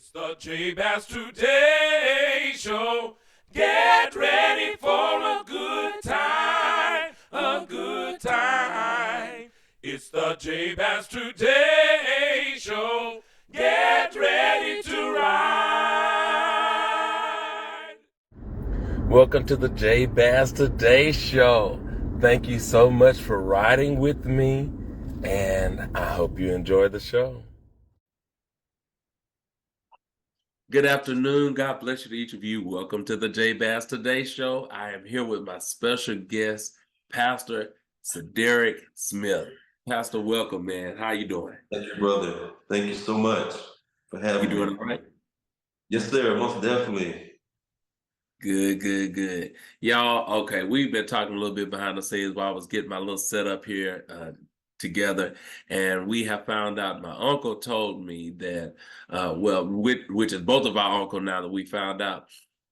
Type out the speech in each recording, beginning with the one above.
It's the J Bass Today Show. Get ready for a good time, a good time. It's the J Bass Today Show. Get ready to ride. Welcome to the J Bass Today Show. Thank you so much for riding with me, and I hope you enjoy the show. Good afternoon. God bless you to each of you. Welcome to the J Bass Today Show. I am here with my special guest, Pastor Sederek Smith. Pastor, welcome, man. How you doing? Thank you, brother. Thank you so much for You having doing me. all right? Yes, sir. Most definitely. Good. Y'all, okay, we've been talking a little bit behind the scenes while I was getting my little setup here together, and we have found out, my uncle told me that, which is both of our uncle now that we found out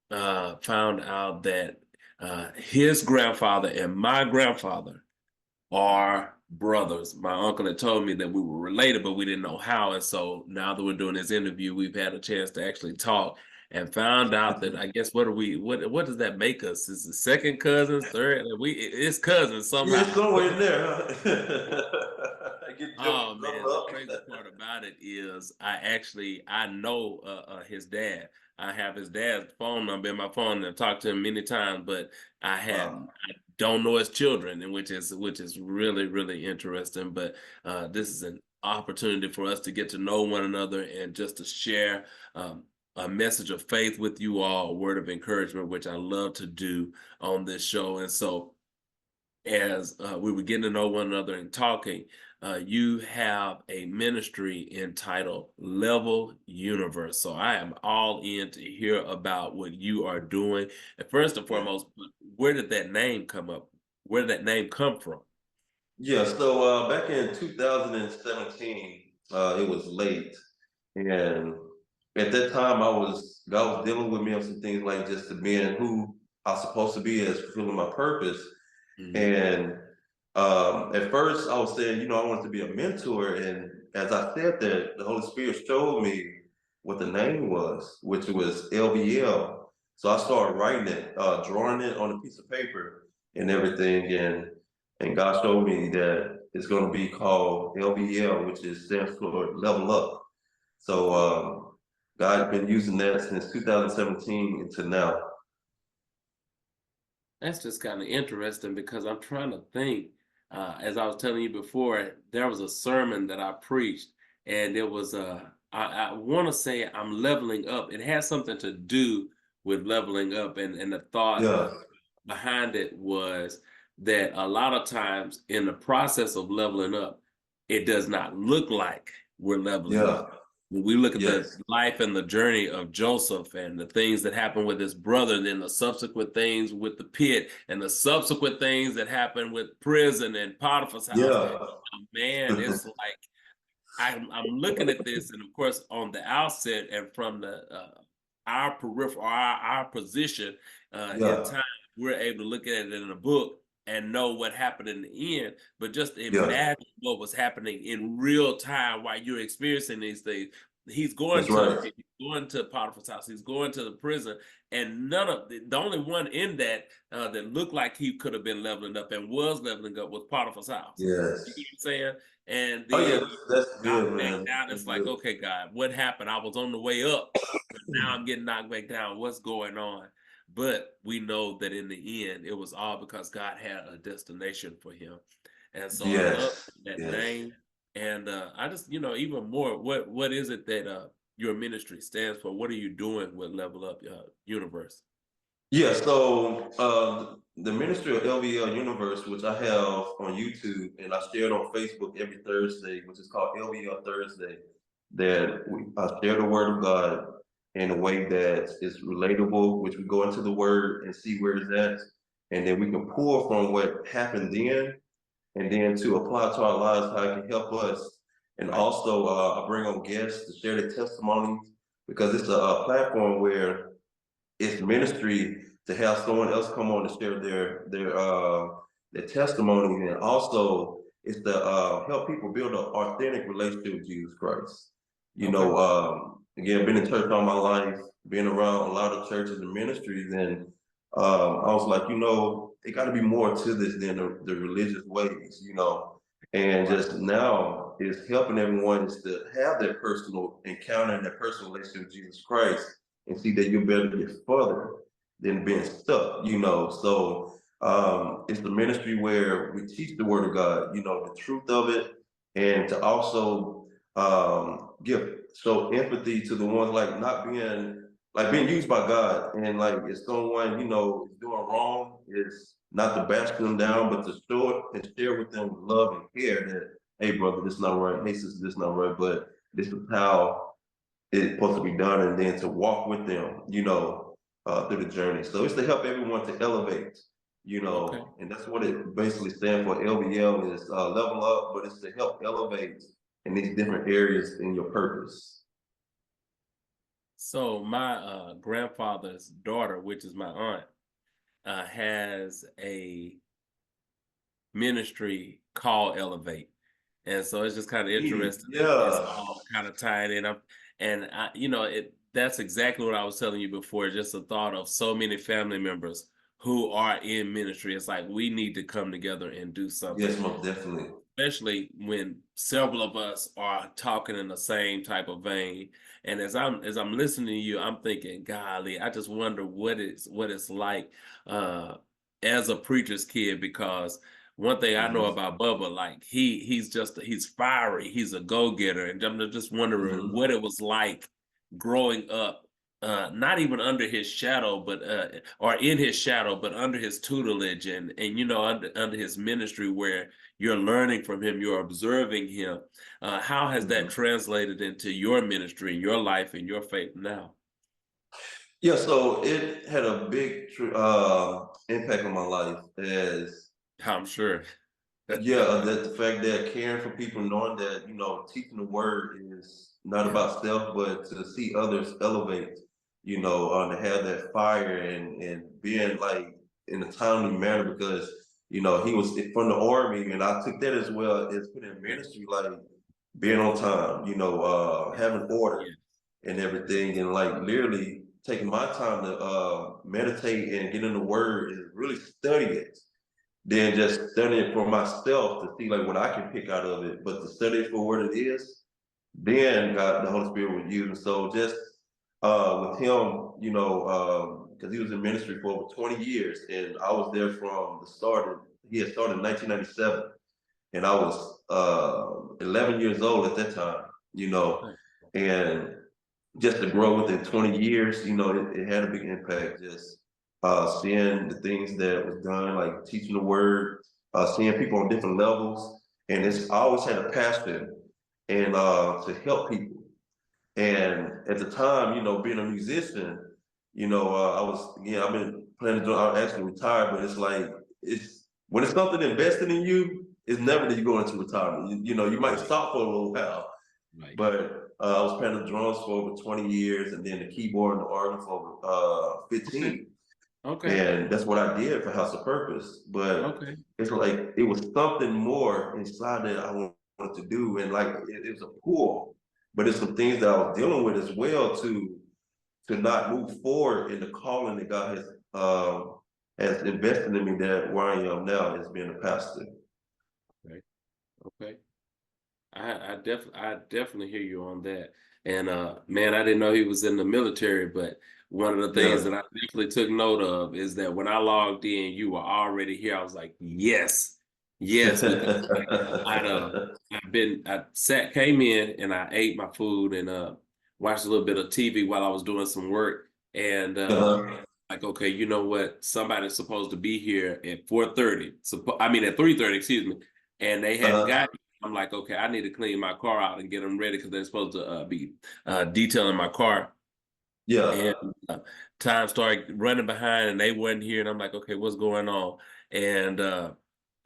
that his grandfather and my grandfather are brothers. My uncle had told me that we were related, but we didn't know how. And so now that we're doing this interview, we've had a chance to actually talk and found out that I guess what does that make us? Is it second cousins, third? It's cousins somehow. Yeah, it's somewhere in there, huh? I get Oh jumbled man, the up. crazy part about it is I know his dad. I have his dad's phone number in my phone and I've talked to him many times, but Wow. I don't know his children, and which is really interesting. But this is an opportunity for us to get to know one another and just to share a message of faith with you all, a word of encouragement, which I love to do on this show. And so as we were getting to know one another and talking, you have a ministry entitled Level Universe. So I am all in to hear about what you are doing. And first and Yeah. foremost, where did that name come up? Where did that name come from? Yeah, so back in 2017, it was late. And at that time, God was dealing with me on some things like just to being who I was supposed to be as fulfilling my purpose. Mhm. And at first, I was saying, I wanted to be a mentor. And as I said that, the Holy Spirit showed me what the name was, which was LBL. So I started writing it, drawing it on a piece of paper and everything. And God showed me that it's going to be called LBL, which stands for Level Up. So God's been using that since 2017 until now. That's just kind of interesting because I'm trying to think. As I was telling you before, there was a sermon that I preached, and it was I want to say I'm leveling up. It has something to do with leveling up, and the thought Yeah, behind it was that a lot of times in the process of leveling up, it does not look like we're leveling yeah, up. When we look at the yes, life and the journey of Joseph and the things that happened with his brother, and then the subsequent things with the pit, and the subsequent things that happened with prison and Potiphar's house, yeah, man, it's like I'm looking at this, and of course, on the outset and from the our peripheral, our position in yeah, time, we're able to look at it in a book and know what happened in the end. But just yeah. imagine what was happening in real time while you're experiencing these things. He's going That's to the right. pit, he's going to Potiphar's house, he's going to the prison, and none of the only one in that that looked like he could have been leveling up and was leveling up was Potiphar's house. You know Yes. what I'm saying? And Oh yeah, then that's knocked good, back man. down. That's It's like, good. okay, God, what happened? I was on the way up, but now I'm getting knocked back down. What's going on? But we know that in the end, it was all because God had a destination for him. And so I love Yes, that yes. name. And I just, even more, what is it that your ministry stands for? What are you doing with Level Up Universe? Yeah, so the Ministry of LVL Universe, which I have on YouTube and I share it on Facebook every Thursday, which is called LVL Thursday, I share the Word of God in a way that is relatable, which we go into the Word and see where it's at, and then we can pull from what happened then, and then to apply to our lives how it can help us. And Right. also, I bring on guests to share their testimonies because it's a platform where it's ministry to have someone else come on and share their testimony, and also it's to help people build an authentic relationship with Jesus Christ. You Okay. know, again, been in church all my life, been around a lot of churches and ministries, and I was like, it got to be more to this than the religious ways, and Right. just now is helping everyone is to have that personal encounter and that personal relationship with Jesus Christ and see that you're better to get further than being stuck, So it's the ministry where we teach the word of God, the truth of it, and to also give show empathy to the ones like not being like being used by God, and like if someone is doing wrong, is not to bash them down, but to show it and share with them love and care that, hey brother, this not right, hey sister, this not right, but this is how it's supposed to be done, and then to walk with them, through the journey. So it's to help everyone to elevate, Okay. and that's what it basically stands for. LBL is level up, but it's to help elevate in these different areas in your purpose. So my grandfather's daughter, which is my aunt, has a ministry called Elevate. And so it's just kind of interesting that it's Yeah. all kind of tying in. And that's exactly what I was telling you before, just the thought of so many family members who are in ministry. It's like we need to come together and do something, Yes, most definitely. especially when several of us are talking in the same type of vein. And as I'm listening to you, I'm thinking, golly, I just wonder what it's like uh as a preacher's kid, because one thing I know Hmm. about Bubba, like he's fiery, he's a go-getter, and I'm just wondering Hmm. what it was like growing up, not even under his shadow, but or in his shadow, but under his tutelage, and under his ministry, where you're learning from him, you're observing him. How has that Hmm. translated into your ministry, your life, and your faith now? Yeah, so it had a big impact on my life as I'm sure. yeah, that the fact that caring for people, knowing that teaching the word is not Yeah. about self, but to see others elevate, to have that fire and being like in a timely manner, because he was from the army, and I took that as well as put in Yeah. ministry, like being on time, having order Yeah. and everything, and like literally taking my time to meditate and get in the word and really study it, than just studying it for myself to see like what I can pick out of it, but to study it for what it is, then God, the Holy Spirit would use. And so just with him, because he was in ministry for over 20 years, and I was there from the start. He had started in 1997, and I was 11 years old at that time, Okay. and just to grow within 20 years, it had a big impact. Just seeing the things that was done, like teaching the word, seeing people on different levels, and I always had a passion and to help people. And at the time, being a musician, I was again, I've been planning to. I'm actually retired, but it's like it's when it's something invested in you, it's never that you go into retirement. You might Right. stop for a little while, Right. but I was playing the drums for over 20 years, and then the keyboard and the organ for over Okay. 15. Okay. And that's what I did for House of Purpose. But Okay. it's like it was something more inside that I wanted to do, and like it was a pull. But it's some things that I was dealing with as well to not move forward in the calling that God has invested in me, that where I am now as being a pastor. Okay. Okay. I definitely hear you on that. And man, I didn't know he was in the military, but one of the things Yeah. that I definitely took note of is that when I logged in, you were already here. I was like, yes, yes, because like came in and I ate my food and watched a little bit of TV while I was doing some work. And Uh-huh. like, okay, you know what? Somebody's supposed to be here at 4:30. I mean at 3:30, excuse me. And they hadn't Uh-huh. got. I'm like, okay, I need to clean my car out and get them ready because they're supposed to be detailing my car. And Yeah. time started running behind and they wasn't here. And I'm like, okay, what's going on? And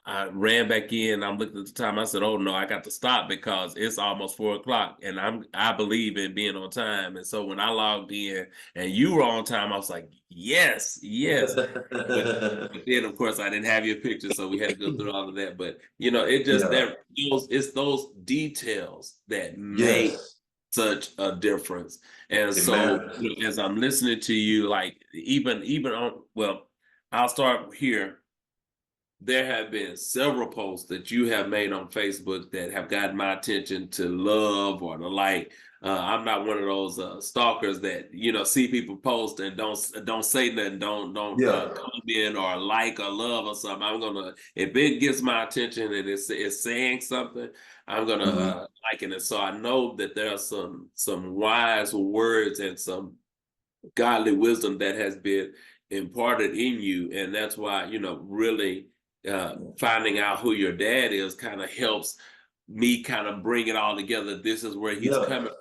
I ran back in. I'm looking at the time. I said, "Oh no, I got to stop because it's almost 4 o'clock, and I believe in being on time." And so when I logged in and you were on time, I was like, "Yes, yes." But then of course I didn't have your picture, so we had to go through all of that. But it just Yeah. it's those details that make Yes. such a difference. And It so matters. as I'm listening to you, like even on, well, I'll start here. There have been several posts that you have made on Facebook that have gotten my attention to love or to like. I'm not one of those stalkers that see people post and don't say nothing, don't Yeah. comment or like or love or something. I'm gonna, if it gets my attention and it's saying something, I'm gonna Mhm. like it. And so I know that there are some wise words and some godly wisdom that has been imparted in you, and that's why really finding out who your dad is kind of helps me kind of bring it all together. This is where he's Yeah. coming from.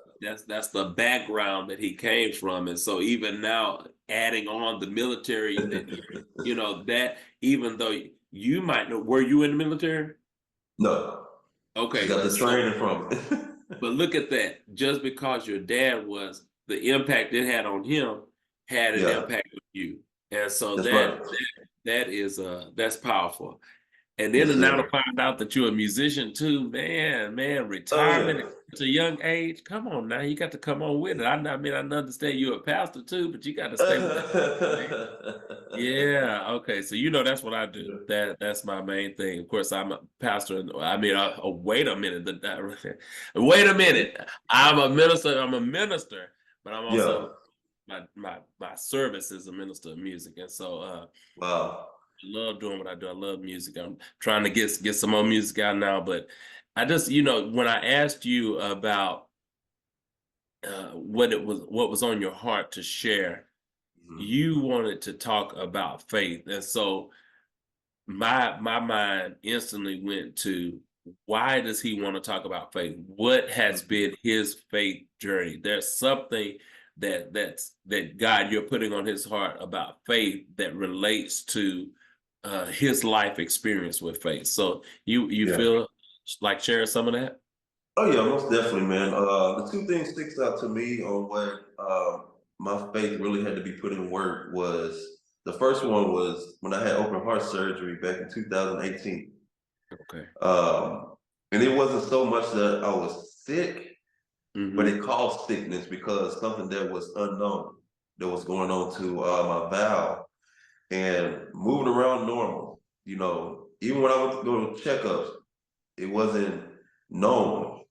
That's the background that he came from. And so even now adding on the military, that that even though you might know, were you in the military? No. Just Okay, got the so training from it. but look at that. Just because your dad was, the impact it had on him had an Yeah, impact on you. And so that's right. that is that's powerful. And then Yes, to now to sir. find out that you're a musician too, man, Oh retirement yeah. at such a young age. Come on now, you got to come on with it. I mean, I understand you're a pastor too, but you got to stay with that. Yeah, okay. So that's what I do. That's my main thing. Of course, I'm a pastor. I mean, wait a minute. Wait a minute. I'm a minister. But I'm Yeah. also my service is a minister of music, and so Wow. I love doing what I do. I love music. I'm trying to get some more music out now. But I just when I asked you about what was on your heart to share, Mhm. you wanted to talk about faith, and so my mind instantly went to, why does he want to talk about faith? What has Mhm. been his faith journey? There's something that God, you're putting on his heart about faith that relates to his life experience with faith. So you Yeah. feel like sharing some of that? Oh yeah, most definitely, man. The two things sticks out to me on what my faith really had to be put in work was, the first one was when I had open heart surgery back in 2018. Okay. And it wasn't so much that I was sick, but Mm-hmm. it caused sickness because something that was unknown that was going on to my valve and moving around normal. Even when I went to go to checkups, it wasn't known.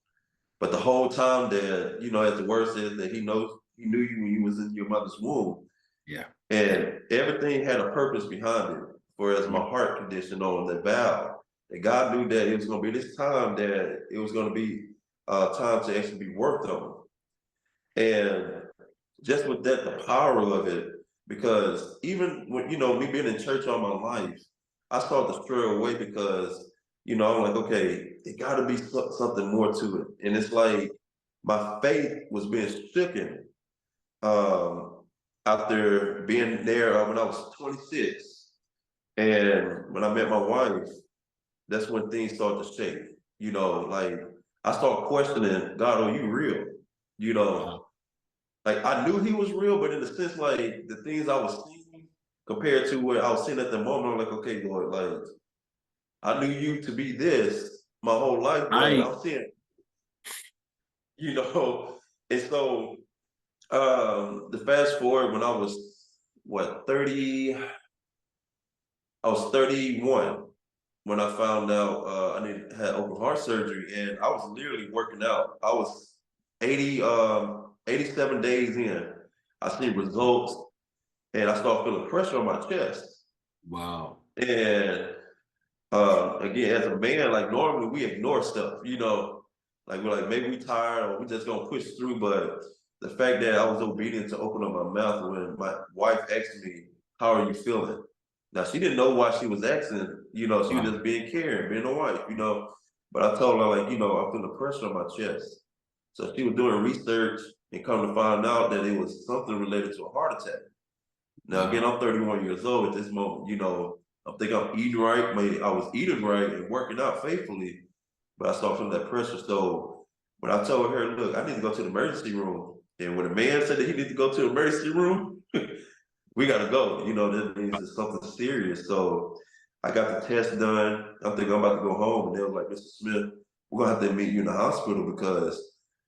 But the whole time that, as the word says, that he knew you when you was in your mother's womb. Yeah. And everything had a purpose behind it. Whereas my Mhm. heart condition on the valve, that God knew that it was gonna be this time that it was gonna be time to actually be worked on. And just with that, the power of it, because even when, me being in church all my life, I started to stray away because, I'm like, okay, it gotta be something more to it. And it's like my faith was being stricken um, after being there when I was 26. And when I met my wife, that's when things started to shake. Like I started questioning, God, are you real? You Wow. know, like I knew he was real, but in the sense like the things I was seeing compared to what I was seeing at the moment, I'm like, okay, Lord, like I knew you to be this my whole life, but I I'm seeing, you know, and so the fast forward when I was what 30, I was 31 when I found out had open heart surgery, and I was literally working out. I was 87 days in. I seen results, and I started feeling pressure on my chest. Wow. And again, as a man, like normally we ignore stuff, like we're like maybe we tired or we just gonna push through. But the fact that I was obedient to open up my mouth when my wife asked me, "How are you feeling?" Now she didn't know why she was asking. She was Wow. just being caring, being a wife. But I told her like, I'm feeling pressure on my chest. So she was doing research and come to find out that it was something related to a heart attack. Now again, Wow. I'm 31 years old at this moment. I'm thinking I'm eating right. Maybe I was eating right and working out faithfully, but I started feeling that pressure. So when I told her, look, I need to go to the emergency room, and when a man said that he needs to go to the emergency room, we gotta go. That means it's something serious. So I got the test done. I'm thinking I'm about to go home, and they was like, Mr. Smith, we're gonna have to meet you in the hospital because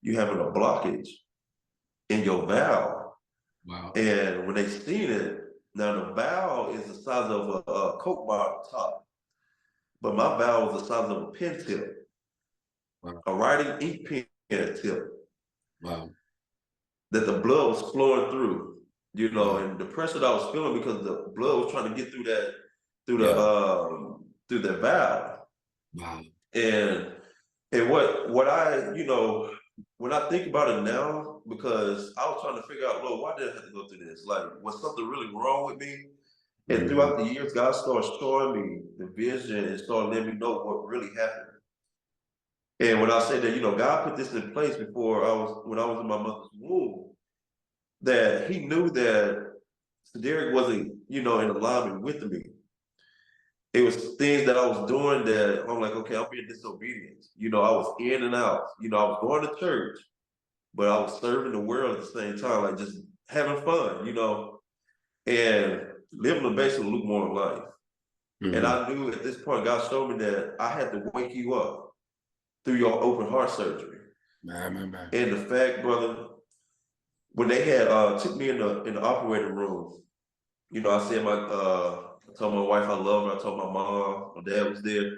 you having a blockage in your valve. Wow. And when they seen it, now the valve is the size of a Coke bottle top, but my valve was the size of a pen tip, Wow. a writing ink pen tip. Wow. That the blood was flowing through, Wow. and the pressure that I was feeling because the blood was trying to get through that, through the valve. Wow. And what I, when I think about it now, because I was trying to figure out, Lord, why did I have to go through this? Like, was something really wrong with me? And throughout the years, God started showing me the vision and started letting me know what really happened. And when I say that, God put this in place when I was in my mother's womb, that He knew that Sederek wasn't, in alignment with me. It was things that I was doing that I'm like, okay, I'm being disobedient. I was in and out. I was going to church, but I was serving the world at the same time, like just having fun, and living a basically lukewarm life. And I knew at this point, God showed me that I had to wake you up through your open heart surgery. Man. And the fact, brother, when they had took me in the operating room, I said I told my wife I love her. I told my mom, my dad was there.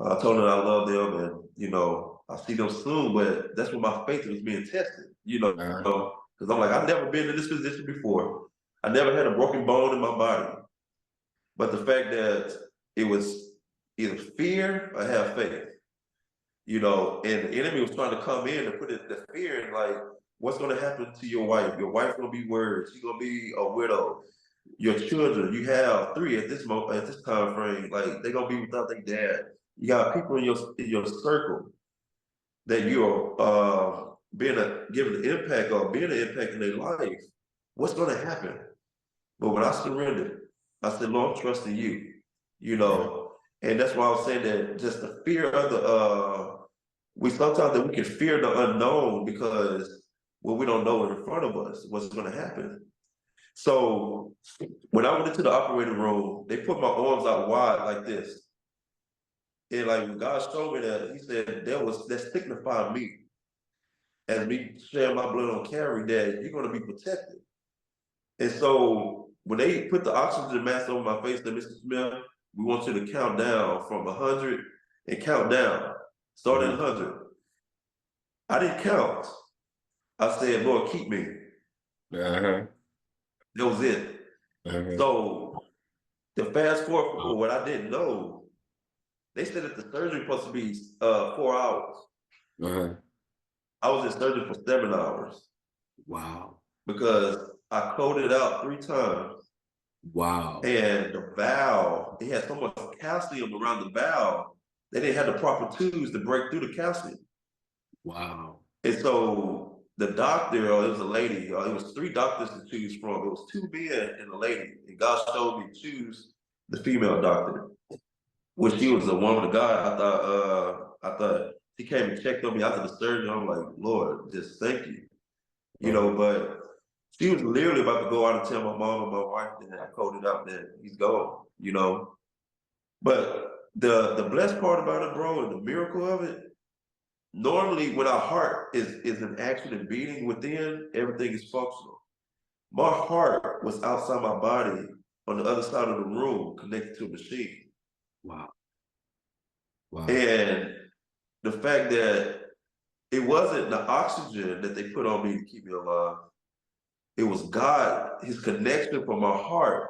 I told her I love them, and I'll see them soon. But that's when my faith was being tested, because I'm like, I've never been in this position before. I never had a broken bone in my body. But the fact that it was either fear or have faith, and the enemy was trying to come in and put the fear in, like, what's going to happen to your wife? Your wife's going to be worried. She's going to be a widow. Your children, you have 3 at this time frame, like they're gonna be without their dad. You got people in your circle that you're giving an impact or being an impact in their life. What's gonna happen? But when I surrendered, I said, Lord, I'm trusting you, and that's why I was saying that just the fear of we sometimes that we can fear the unknown because we don't know in front of us what's gonna happen. So when I went into the operating room, they put my arms out wide like this. And like when God showed me that, He said that signified me as me sharing my blood on Calvary, that you're gonna be protected. And so when they put the oxygen mask over my face, that Mr. Smith, we want you to count down from 100 and count down. Start at 100. I didn't count. I said, Lord, keep me. That was it. So to fast forward for what I didn't know, they said that the surgery was supposed to be 4 hours. I was in surgery for 7 hours. Wow. Because I coded out 3 times. Wow. And the valve, it had so much calcium around the valve, they didn't have the proper tubes to break through the calcium. Wow. And so the doctor, it was a lady, it was 3 doctors to choose from. It was 2 men and a lady. And God showed me to choose the female doctor. When she was a woman of God, I thought she came and checked on me after the surgery. I'm like, Lord, just thank you. But she was literally about to go out and tell my mom and my wife that I coded out that he's gone, But the blessed part about it, bro, and the miracle of it, normally when our heart is in action and beating within, everything is functional. My heart was outside my body on the other side of the room, connected to a machine. Wow. Wow. And the fact that it wasn't the oxygen that they put on me to keep me alive. It was God, His connection from my heart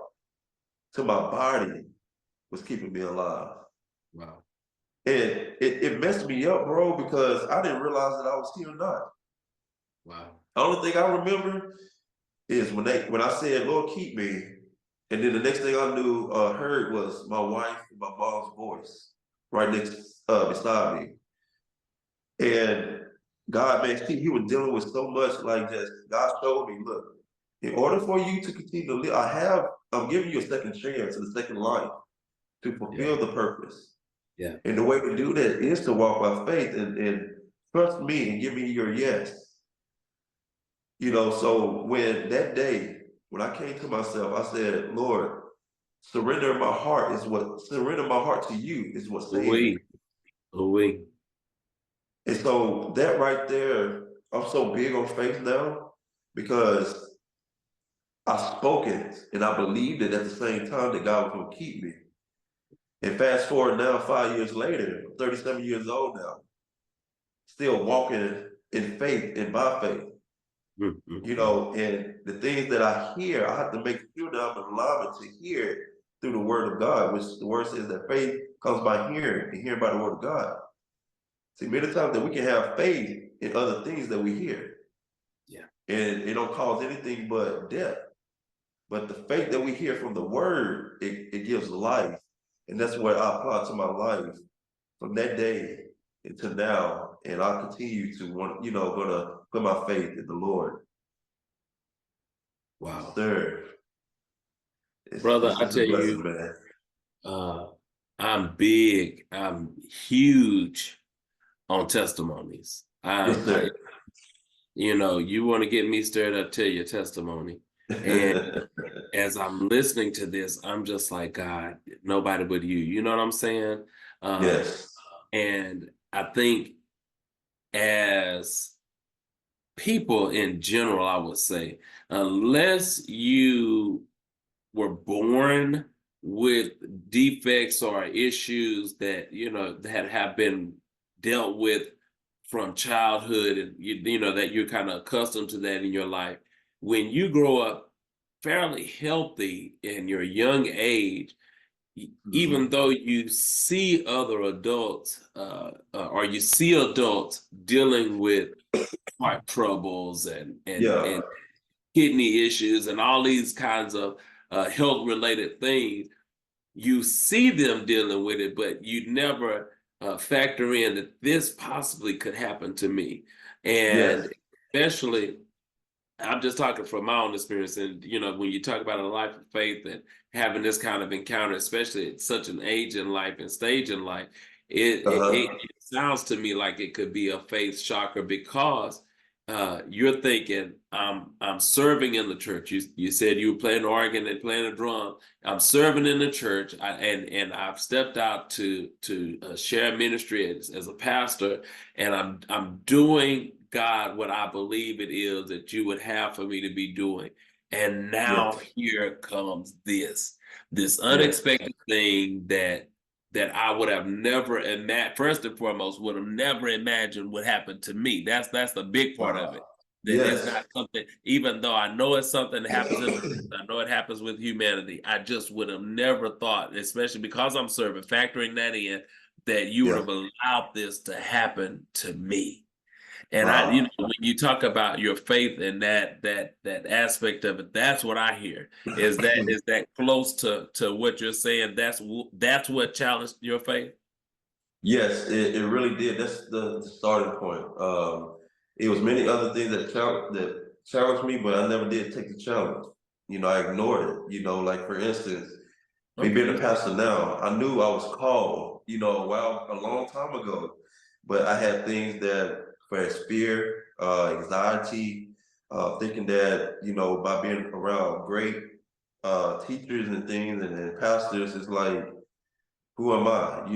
to my body was keeping me alive. Wow. And it messed me up, bro, because I didn't realize that I was here or not. Wow. The only thing I remember is when I said, Lord, keep me. And then the next thing I knew, heard was my wife and my mom's voice right next beside me. And God, man, He was dealing with so much, like just God showed me, look, in order for you to continue to live, I'm giving you a second chance and a second life to fulfill the purpose. Yeah. And the way to do that is to walk by faith and trust me and give me your yes. So when that day, when I came to myself, I said, Lord, surrender my heart to you is what saved me. Away. And so that right there I'm so big on faith now because I spoke it and I believed it at the same time that God was going to keep me. And fast forward now, 5 years later, I'm 37 years old now, still walking in faith and by faith. You know, and the things that I hear, I have to make sure that I'm in alignment to hear it through the word of God, which the word says that faith comes by hearing and hearing by the word of God. See, many times that we can have faith in other things that we hear. Yeah. And it don't cause anything but death. But the faith that we hear from the word, it gives life. And that's what I apply to my life from that day until now. And I continue to want, gonna put my faith in the Lord. Wow. Sir. Brother, I It's a tell blessing, you, man. I'm huge on testimonies. Yes, sir. You want to get me stirred up, tell your testimony. And as I'm listening to this, I'm just like, God, nobody but you. You know what I'm saying? Yes. And I think as people in general, I would say, unless you were born with defects or issues that, that have been dealt with from childhood, and that you're kind of accustomed to that in your life, when you grow up fairly healthy in your young age, even though you see other adults or you see adults dealing with heart troubles Yeah. and kidney issues and all these kinds of health related things, you see them dealing with it, but you never factor in that this possibly could happen to me. Yes. And especially, I'm just talking from my own experience. And, when you talk about a life of faith and having this kind of encounter, especially at such an age in life and stage in life, it sounds to me like it could be a faith shocker because you're thinking, I'm serving in the church. You said you were playing the organ and playing the drum. I'm serving in the church, and I've stepped out to share ministry as a pastor, and I'm doing, God, what I believe it is that you would have for me to be doing. And now Yes. here comes this Yes. unexpected thing that I would have never imagined, first and foremost, would have never imagined would happen to me. That's the big part of it. That it's Yes. not something, even though I know it's something that happens in the church, I know it happens with humanity. I just would have never thought, especially because I'm serving, factoring that in, that you would Yeah. have allowed this to happen to me. And Wow. when you talk about your faith and that aspect of it, that's what I hear. Is that close to what you're saying? That's what challenged your faith. Yes, it really did. That's the starting point. It was many other things that challenged me, but I never did take the challenge. I ignored it. Like for instance, me being a Okay. pastor now, I knew I was called, a long time ago, but I had things that, perhaps fear, anxiety, thinking that, by being around great teachers and things and then pastors, it's like, who am I?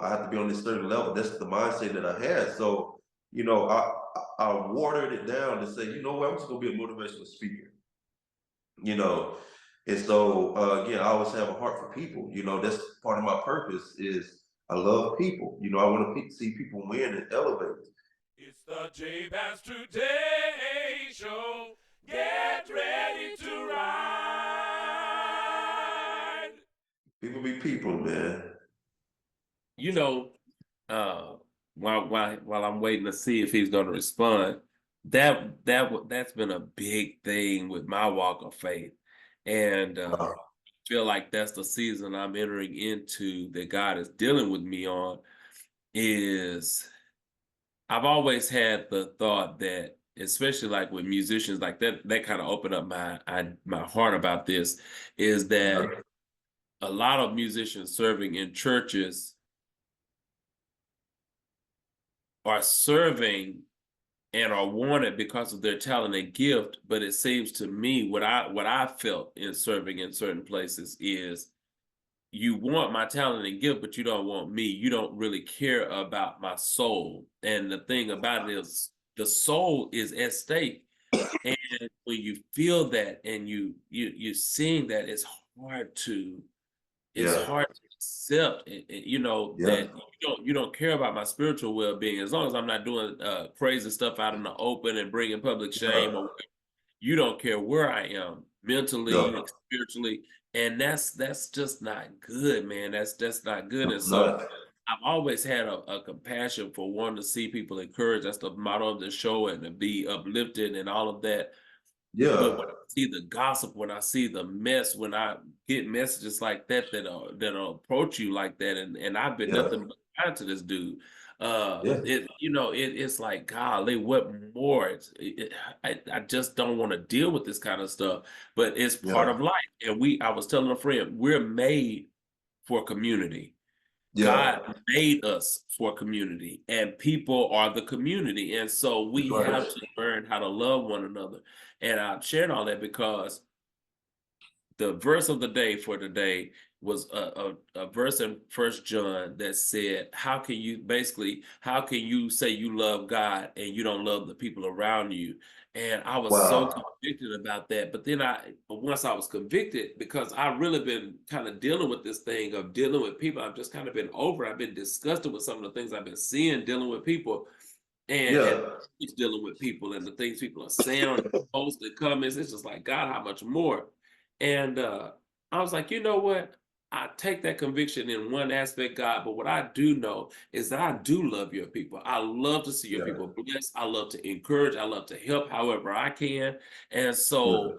I have to be on this certain level. That's the mindset that I had. So, I watered it down to say, you know what, I'm just gonna be a motivational speaker. You know, and so again, I always have a heart for people. That's part of my purpose is I love people. I want to see people win and elevate. It's the J Bass Today Show. Get ready to ride. People be people, man. You know, uh, while I'm waiting to see if he's going to respond, that's been a big thing with my walk of faith, and Uh, feel like that's the season I'm entering into that God is dealing with me on. Is I've always had the thought that, especially like with musicians, like that kind of opened up my heart about this, is that a lot of musicians serving in churches are serving and are wanted because of their talent and gift. But it seems to me what I felt in serving in certain places is you want my talent and gift, but you don't want me. You don't really care about my soul. And the thing about it is the soul is at stake. And when you feel that and you're seeing that, it's Yeah. hard to accept, you know, Yeah. that you don't care about my spiritual well-being as long as I'm not doing crazy stuff out in the open and bringing public shame, Yeah. or you don't care where I am mentally, No. spiritually, and that's just not good, man. That's not good. And No. so Not. I've always had a compassion for wanting to see people encouraged. That's the motto of the show, and to be uplifted and all of that. But Yeah. when I see the gossip, when I see the mess, when I get messages like that that'll approach you like that, and I've been Yeah. nothing but kind to this dude. Yeah. It's like, golly, what more? I just don't want to deal with this kind of stuff. But it's part Yeah. of life. And I was telling a friend, we're made for community. Yeah. God made us for community, and people are the community. And so That's we right. have to learn how to love one another. And I'm sharing all that because the verse of the day for today was a verse in First John that said, how can you say you love God and you don't love the people around you? And I was so Wow. convicted about that. But then once I was convicted, because I've really been kind of dealing with this thing of dealing with people, I've just kind of been over. I've been disgusted with some of the things I've been seeing dealing with people, and Yeah. it's dealing with people and the things people are saying on the posts and comments. It's just like, God, how much more? And I was like, you know what? I take that conviction in one aspect, God, but what I do know is that I do love your people. I love to see your Yeah. people blessed. I love to encourage. I love to help however I can. And so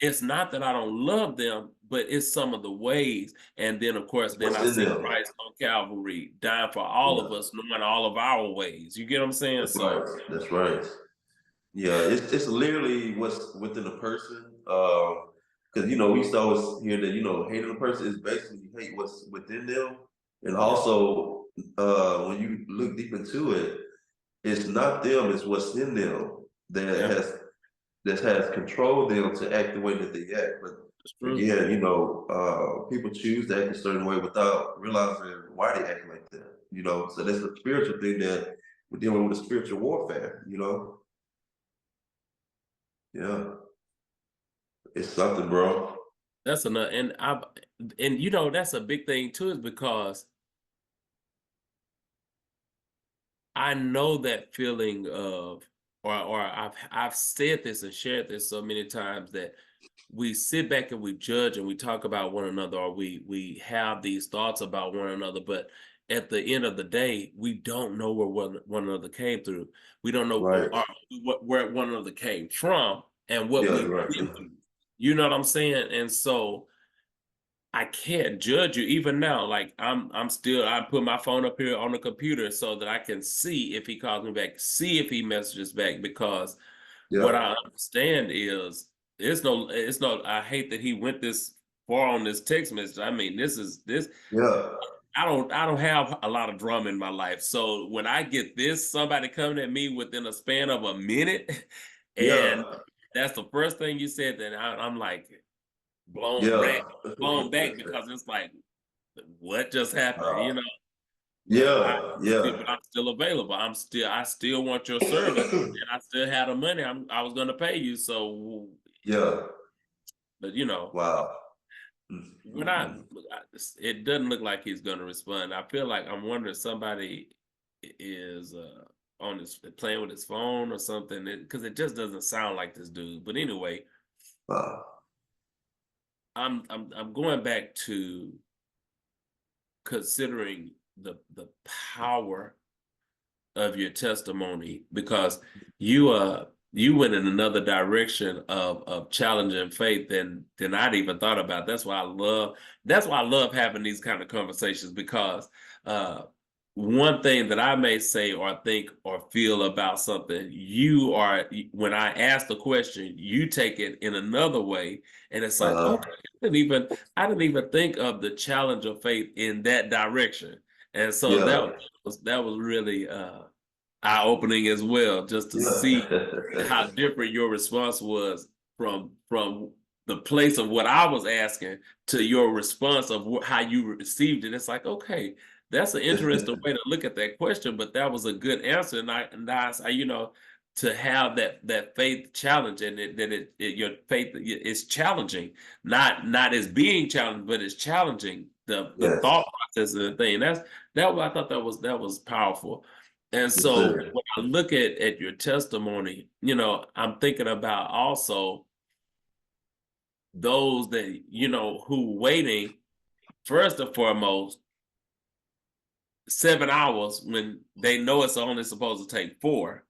Yeah. it's not that I don't love them, but it's some of the ways. And then, of course, then What's I in see them? Christ on Calvary dying for all of Yeah. us, knowing all of our ways. You get what I'm saying? That's right. So, That's right. Yeah, it's literally what's within a person. Because we used to always hear that hating a person is basically you hate what's within them, and yeah, also when you look deep into it, it's not them, it's what's in them that yeah, has controlled them to act the way that they act. that's true. Again, people choose to act a certain way without realizing why they act like that. So that's a spiritual thing that we're dealing with a spiritual warfare. Yeah, it's something, bro. That's enough. And that's a big thing too, is because I know that feeling of, or I've said this and shared this so many times, that we sit back and we judge and we talk about one another, or we have these thoughts about one another, but at the end of the day, we don't know where one another came through. We don't know Right. where one another came from and what Yeah, we've right. been through. You know what I'm saying? And so I can't judge you even now. Like I put my phone up here on the computer so that I can see if he calls me back, see if he messages back, because what Yeah, I understand is it's no I hate that he went this far on this text message. I mean, this yeah, I don't have a lot of drama in my life. So when I get somebody coming at me within a span of a minute, and yeah, that's the first thing you said, then I'm like blown yeah. back, because it's like, what just happened? Wow. But I Yeah, still, yeah, but I'm still available. I still want your service, and I still had the money. I was going to pay you. So, yeah. but Wow. when it doesn't look like he's going to respond. I feel like I'm wondering somebody is on his playing with his phone or something, because it just doesn't sound like this dude. But anyway, Wow. I'm going back to considering the power of your testimony, because you went in another direction of challenging faith than I'd even thought about. That's why I love having these kind of conversations, because one thing that I may say or think or feel about something, when I ask the question, you take it in another way, and it's like, Uh, okay, I didn't even think of the challenge of faith in that direction. And so yeah, that was really eye-opening as well, just to see yeah. how different your response was from the place of what I was asking to your response of how you received it. It's like, okay, that's an interesting way to look at that question, but that was a good answer. And I to have that faith challenge, and your faith is challenging, not as being challenged, but it's challenging the Yes. thought process of the thing. I thought that was powerful. And Yes, so sir. when I look at your testimony, I'm thinking about also those that who waiting first and foremost 7 hours when they know it's only supposed to take 4.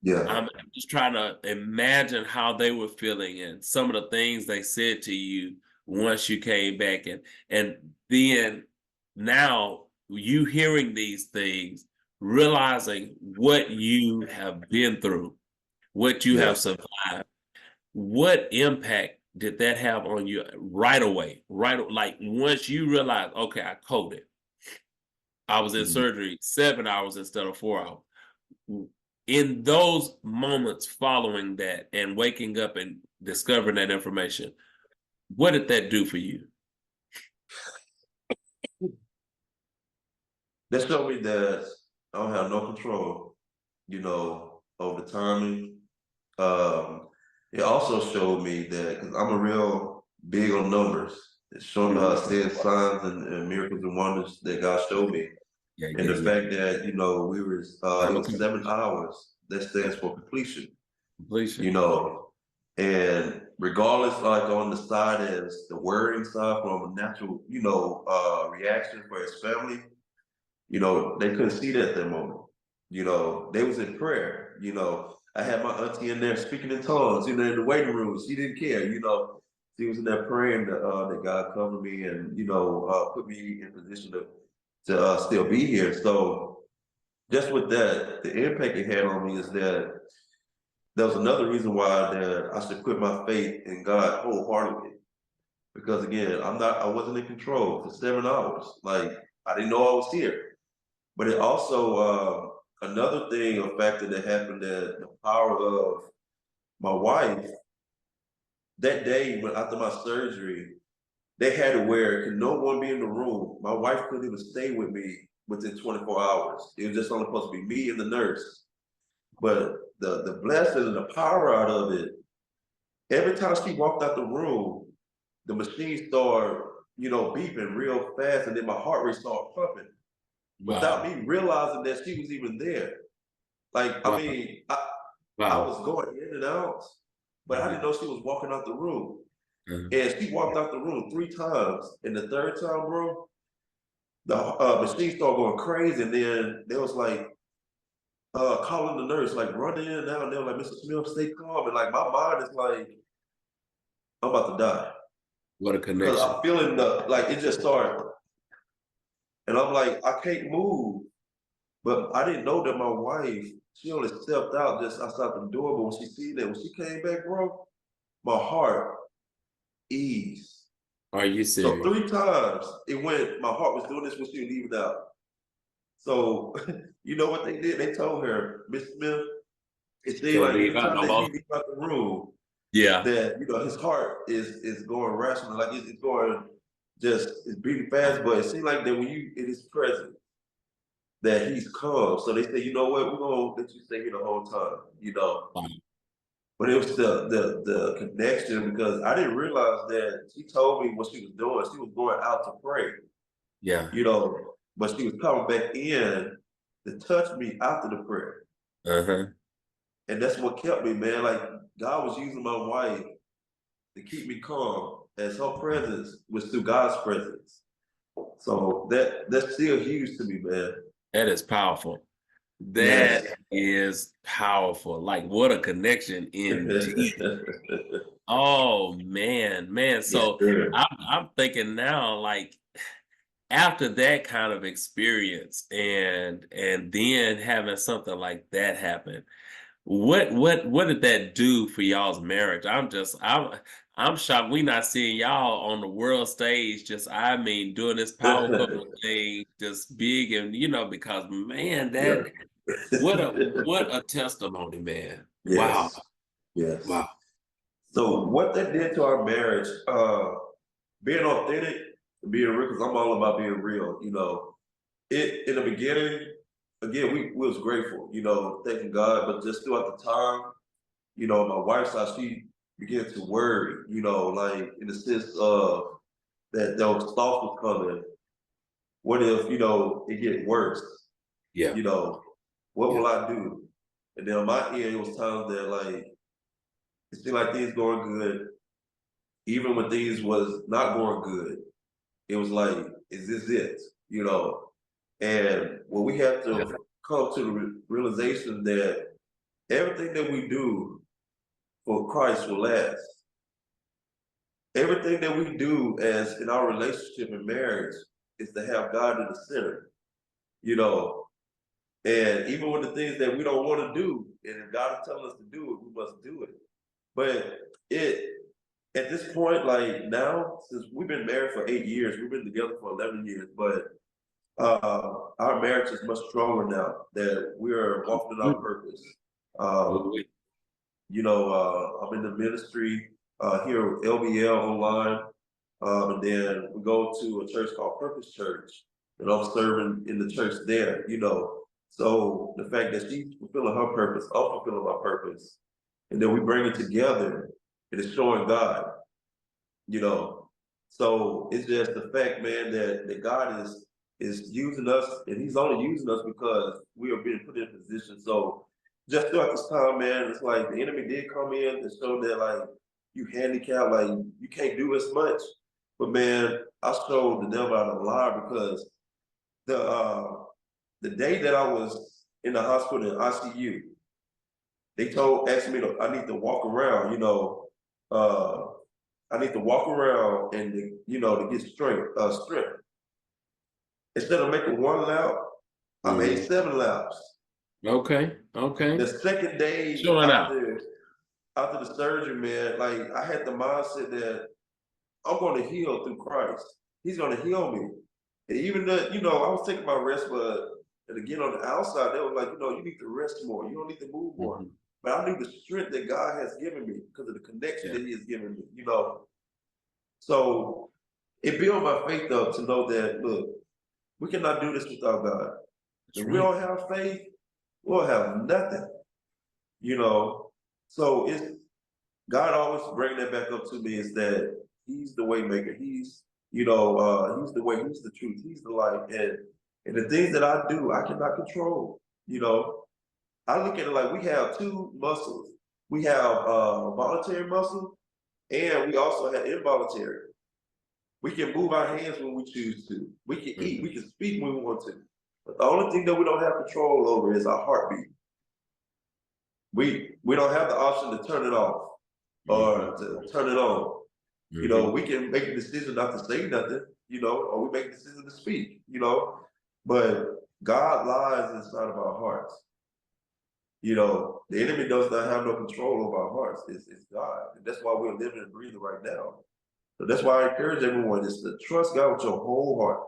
Yeah. I'm just trying to imagine how they were feeling and some of the things they said to you once you came back, and then now you hearing these things, realizing what you have been through, what you have Yes. survived. What impact did that have on you right away? Right, like once you realize, okay, I coded. I was in Mhm. surgery 7 hours instead of 4 hours. In those moments following that and waking up and discovering that information, what did that do for you? That showed me that I don't have no control, over the timing. Um, it also showed me that because I'm a real big on numbers. It showed said signs and miracles and wonders that God showed me. Yeah, And yeah, the yeah. fact that, we were it was Okay. 7 hours, that stands for completion, you Completion. know. And regardless, like on the side as the worrying side from a natural, reaction for his family, they couldn't see that at that moment. They was in prayer. I had my auntie in there speaking in tongues, in the waiting room. She didn't care, She was in there praying that God covered me and, put me in position to still be here. So just with that, the impact it had on me is that there was another reason why that I should put my faith in God wholeheartedly. Because again, I wasn't in control for 7 hours. Like I didn't know I was here. But it also another thing, a factor that happened, that the power of my wife that day when after my surgery, they had to wear, could no one be in the room. My wife couldn't even stay with me within 24 hours. It was just only supposed to be me and the nurse. But the blessing and the power out of it, every time she walked out the room, the machine started, beeping real fast, and then my heart rate started pumping without Wow. me realizing that she was even there. Like, I Wow. mean, I Wow. was going in and out, but I didn't know she was walking out the room. Mhm. And she walked out the room 3 times. And the third time, bro, the machine started going crazy. And then there was like calling the nurse, like running in and out. And they were like, Mr. Smith, stay calm. And like my mind is like, I'm about to die. What a Because connection. I'm feeling like it just started. And I'm like, I can't move. But I didn't know that my wife, she only stepped out just outside the door. But when she see that, when she came back, bro, my heart eased. Are you So serious? 3 times it went, my heart was doing this when she was leaving out. So you know what they did? They told her, Miss Smith, it seemed Can't like leave out anytime no that more. he leaves out the room, Yeah. that his heart is going rational, like it's going just it's beating fast, but it seemed like that when you in his presence, that he's calm. So they said, you know what, we're gonna let you stay here the whole time. Wow. But it was the connection because I didn't realize that she told me what she was doing. She was going out to pray, Yeah. but she was coming back in to touch me after the prayer. Uh-huh. And that's what kept me, man. Like God was using my wife to keep me calm as her presence was through God's presence. So that's still huge to me, man. That is powerful. Yes. That is powerful. Like what a connection indeed. Oh man, man. Yes, So sir. I'm thinking now, like after that kind of experience and then having something like that happen, what did that do for y'all's marriage? I'm shocked we not seeing y'all on the world stage, just I mean doing this power couple thing, just big, and because man, Yeah. that what a testimony, man. Wow. Yes. Yes. Wow. So what that did to our marriage, being authentic, being real, because I'm all about being real. It in the beginning, again, we was grateful, thanking God, but just throughout the time, my wife's side, she began to worry, like in the sense of that those thoughts was coming. What if, it get worse? Yeah. You know, what Yeah. will I do? And then on my end, it was times that like it seemed like things going good, even when things was not going good. It was like, is this it? And when we have Yeah. to come to the realization that everything that we do for Christ will last. Everything that we do as in our relationship and marriage is to have God in the center, you know. And even with the things that we don't want to do, and if God is telling us to do it, we must do it. But it at this point, like now, since we've been married for 8 years, we've been together for 11 years, but our marriage is much stronger now that we are walking in our purpose. Um, Glory. I'm in the ministry here with LBL online, and then we go to a church called Purpose Church, and I'm serving in the church there. So the fact that she's fulfilling her purpose, I'm fulfilling my purpose, and then we bring it together, and it's showing God, you know. So it's just the fact, man, that God is using us, and He's only using us because we are being put in a position. So just throughout this time, man, it's like the enemy did come in and show that like you handicapped, like you can't do as much. But man, I showed the devil out of a lie because the uh the day that I was in the hospital in ICU, they asked me I need to walk around, uh I need to walk around and to get strength. Instead of making one lap, I made 7 laps. Okay. Okay. The second day Showing out. after the surgery, man, like I had the mindset that I'm going to heal through Christ. He's going to heal me. And even though, I was taking my rest, but and again on the outside, they were like, you need to rest more. You don't need to move more. Mhm. But I knew the strength that God has given me because of the connection Yeah. that He has given me. So it built my faith up to know that look, we cannot do this without God. That's If we right. don't have faith, we'll have nothing. You know, so it's God always bringing that back up to me is that He's the way maker. He's the way, He's the truth, He's the light. And the things that I do, I cannot control. You know, I look at it like we have two muscles. We have voluntary muscle and we also have involuntary. We can move our hands when we choose to. We can eat, we Mhm. can speak when we want to. But the only thing that we don't have control over is our heartbeat. We don't have the option to turn it off Mhm. or to turn it on. Mhm. We can make a decision not to say nothing, or we make a decision to speak. But God lies inside of our hearts. The enemy does not have no control over our hearts. It's God. And that's why we're living and breathing right now. So that's why I encourage everyone is to trust God with your whole heart.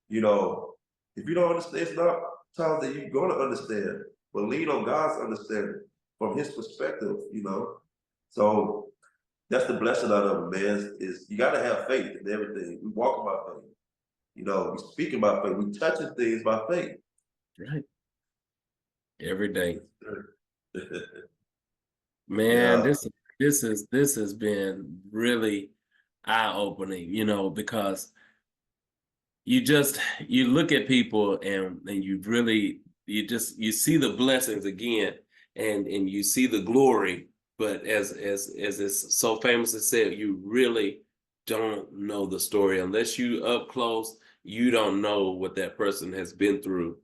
You know, if you don't understand, it's not times that you're gonna understand, but lean on God's understanding from His perspective. So that's the blessing out of it, man. Is you gotta have faith in everything. We walking by faith. We speaking by faith. We touching things by faith. Right. Every day. Man, Yeah, this has been really eye-opening, because you look at people and you see the blessings again and you see the glory, but as it's so famously said, you really don't know the story unless you up close. You don't know what that person has been through.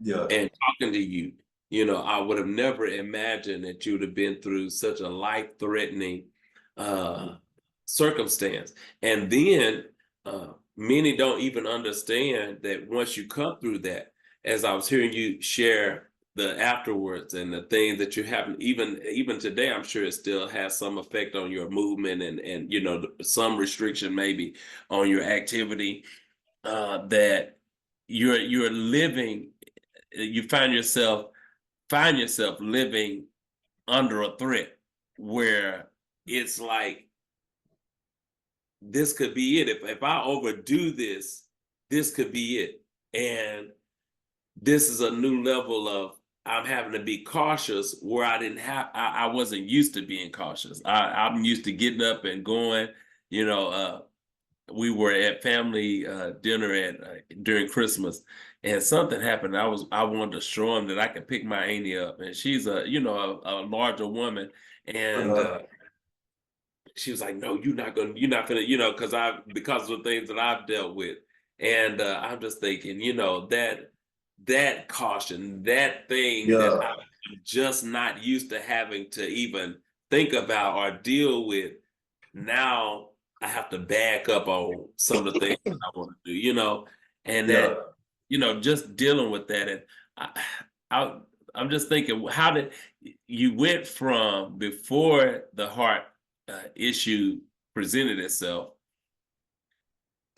yeah, And talking to you, I would have never imagined that you would have been through such a life-threatening uh, circumstance. And then many don't even understand that once you come through that, as I was hearing you share the afterwards and the things that you haven't even today, I'm sure it still has some effect on your movement and some restriction maybe on your activity that you're living you find yourself living under a threat where it's like this could be it. If I overdo this, this could be it. And this is a new level of I'm having to be cautious where I wasn't used to being cautious. I'm used to getting up and going, you know, we were at family dinner at during Christmas, and something happened. I wanted to show him that I could pick my auntie up, and she's a larger woman, and she was like, "No, you're not gonna, because of the things that I've dealt with." And I'm just thinking, that caution, that thing that Yeah, I'm just not used to having to even think about or deal with. Now I have to back up on some of the things that I want to do, and yeah. that, just dealing with that. And I, I, I'm just thinking, how did you went from before the heart issue presented itself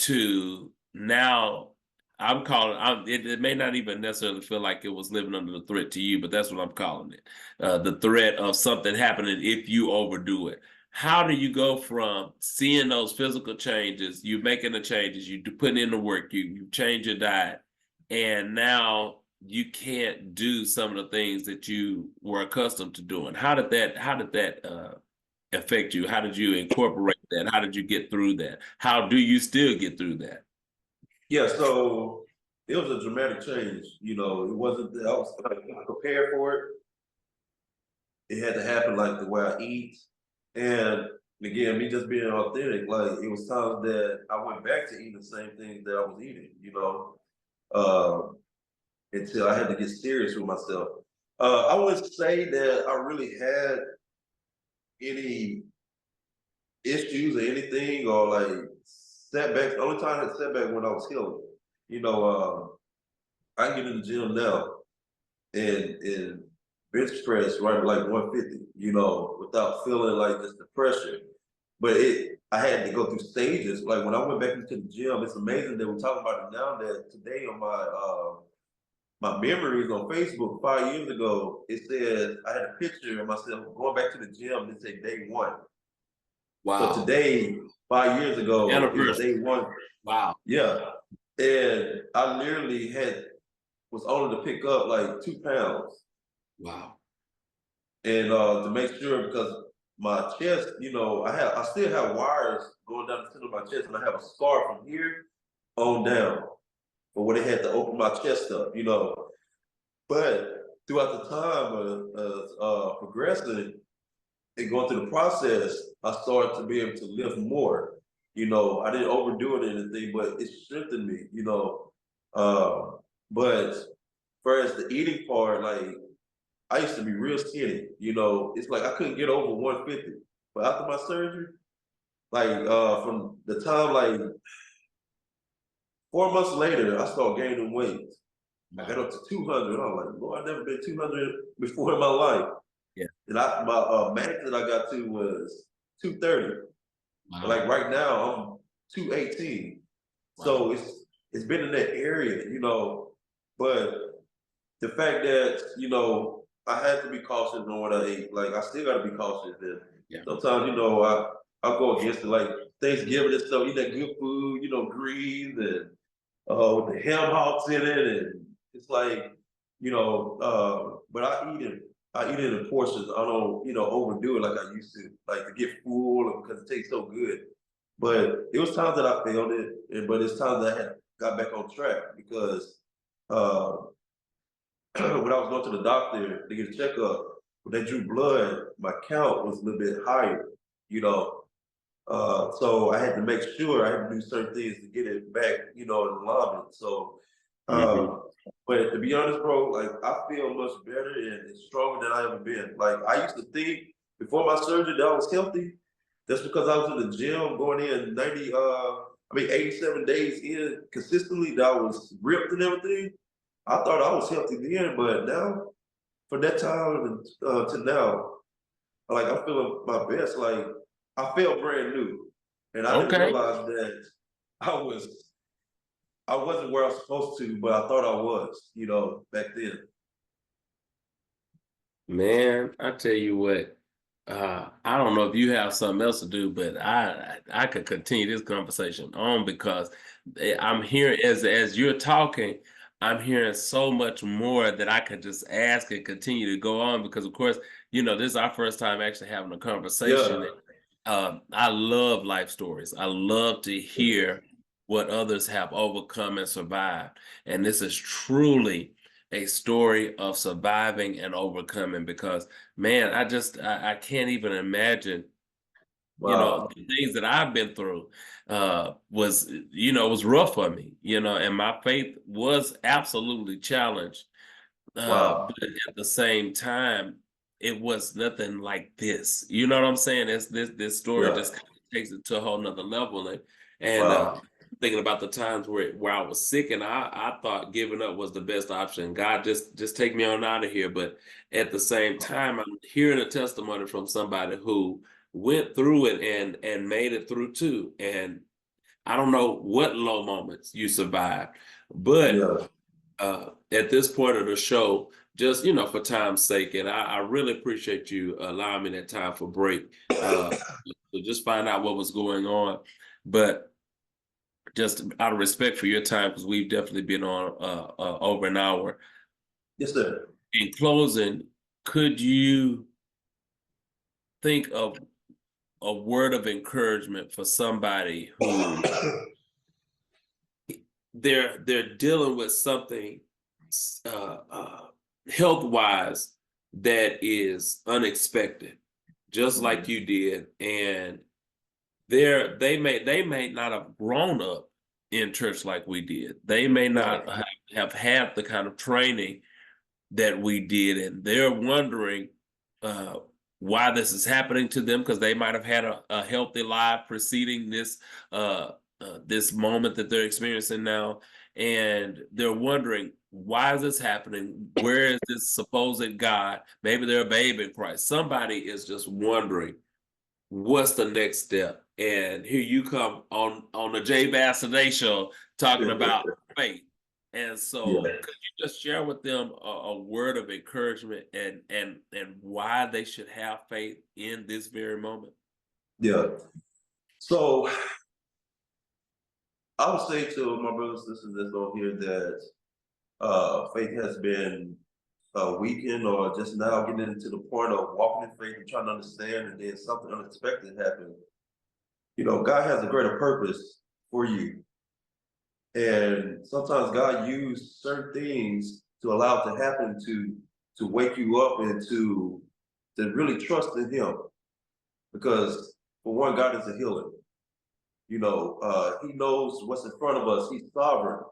to now? It may not even necessarily feel like it was living under the threat to you, but that's what I'm calling it. The threat of something happening if you overdo it. How do you go from seeing those physical changes, you making the changes, you putting in the work, you change your diet, and now you can't do some of the things that you were accustomed to doing? How did that affect you? How did you incorporate that? How did you get through that? How do you still get through that? Yeah, so it was a dramatic change. It wasn't that I was like prepared for it. It had to happen like the way I eat. And again, me just being authentic, like it was times that I went back to eating the same things that I was eating, uh, until I had to get serious with myself. I wouldn't say that I really had any issues or anything or like setbacks. The only time I had setback when I was healing. You know, I get in the gym now and bench press right like 150, without feeling like just the pressure. But I had to go through stages. Like when I went back into the gym, it's amazing that we're talking about it now. That today on my memories on Facebook 5 years ago, it says I had a picture of myself going back to the gym and it said day one. So Wow. today, 5 years ago, is Anniversary. day one. Wow. Yeah. And I literally was only to pick up like 2 pounds. Wow. And to make sure because my chest, I still have wires going down the center of my chest and I have a scar from here on down for where they had to open my chest up. But throughout the time of progressing and going through the process, I started to be able to lift more. I didn't overdo it or anything, but it strengthened me. Uh, but for as the eating part, like I used to be real skinny. It's like I couldn't get over 150. But after my surgery, like from the time like 4 months later, I started gaining weight. I got up to 200. I'm like, Lord, I've never been 200 before in my life. Yeah. And my max that I got to was 230. But Wow. like right now, I'm 218. Wow. So it's been in that area. But the fact that, I had to be cautious on what I ate. Like I still gotta be cautious. And Yeah. sometimes, I go against it. Like Thanksgiving and stuff, eat that good food, greens and with the ham hocks in it, and it's like, but I eat it in portions. I don't, overdo it like I used to, like to get full because it tastes so good. But it was times that I failed it, but it's times that I had got back on track because uh, when I was going to the doctor to get a checkup, when they drew blood, my count was a little bit higher, you know. So I had to make sure I had to do certain things to get it back, in alignment. So, Hmm. uh, but to be honest, bro, like I feel much better and stronger than I ever been. Like I used to think before my surgery that I was healthy. That's because I was in the gym going in 87 days in consistently that I was ripped and everything. I thought I was healthy then, but now, from that time to now, like I'm feeling my best. Like I felt brand new, and I didn't Okay. realize that I was I wasn't where I was supposed to, but I thought I was. Back then. Man, I tell you what, I don't know if you have something else to do, but I could continue this conversation on because I'm here as you're talking. I'm hearing so much more that I could just ask and continue to go on because, of course, this is our first time actually having a conversation. Yeah. I love life stories. I love to hear what others have overcome and survived. And this is truly a story of surviving and overcoming because, man, I can't even imagine Wow. the things that I've been through was rough for me, and my faith was absolutely challenged. Wow. But at the same time, it was nothing like this. You know what I'm saying? This story Yeah. just kind of takes it to a whole nother level. And Wow. thinking about the times where I was sick and I thought giving up was the best option. God, just take me on out of here. But at the same time, I'm hearing a testimony from somebody who went through it and made it through too. And I don't know what low moments you survived, but Yeah. at this point of the show, just for time's sake, and I really appreciate you allowing me that time for break to just find out what was going on. But just out of respect for your time, because we've definitely been on over an hour. Yes, sir. In closing, could you think of a word of encouragement for somebody who they're dealing with something uh, uh, health wise that is unexpected, just like you did, and they may not have grown up in church like we did. They may not Right. have had the kind of training that we did, and they're wondering uh, why this is happening to them because they might have had a healthy life preceding this moment that they're experiencing now, and they're wondering why is this happening? Where is this supposed God? Maybe they're a babe in Christ. Somebody is just wondering what's the next step, and here you come on the Jay Bass Today show talking about faith. And so, Yeah. could you just share with them a word of encouragement and why they should have faith in this very moment? Yeah. So I would say to my brothers and sisters that's on here that faith has been weakened or just now getting into the point of walking in faith and trying to understand, and then something unexpected happened. God has a greater purpose for you. And sometimes God used certain things to allow it to happen to wake you up and to really trust in Him. Because for one, God is a healer. He knows what's in front of us. He's sovereign.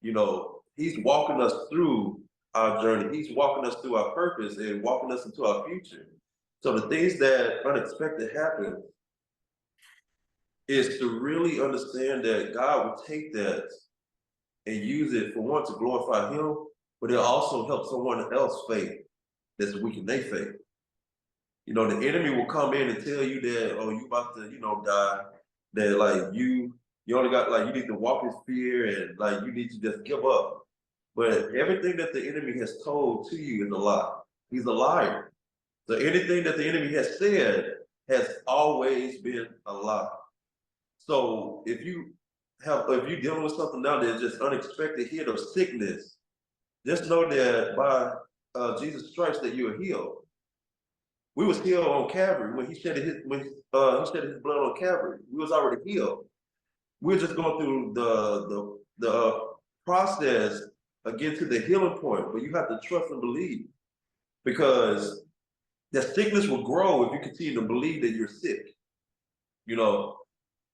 He's walking us through our journey. He's walking us through our purpose and walking us into our future. So the things that unexpected happen is to really understand that God will take that and use it for one to glorify Him, but it also helps someone else faith that's weak in their faith. The enemy will come in and tell you that, oh, you about to, die. That like you only got like you need to walk in fear and like you need to just give up. But everything that the enemy has told to you is a lie. He's a liar. So anything that the enemy has said has always been a lie. So if you're dealing with something now that's just unexpected hit or sickness, just know that by Jesus' stripes that you are healed. We was healed on Calvary when he shed his blood on Calvary. We was already healed. We're just going through the process again to the healing point, but you have to trust and believe because that sickness will grow if you continue to believe that you're sick. You know,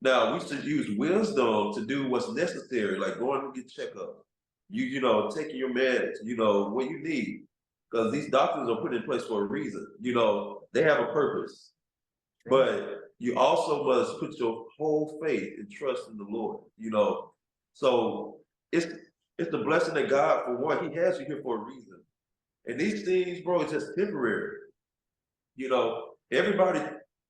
Now we should use wisdom to do what's necessary, like going to get checkup. Taking your meds, what you need. Because these doctors are put in place for a reason. They have a purpose. But you also must put your whole faith and trust in the Lord. So it's the blessing of God for one, He has you here for a reason. And these things, bro, it's just temporary. Everybody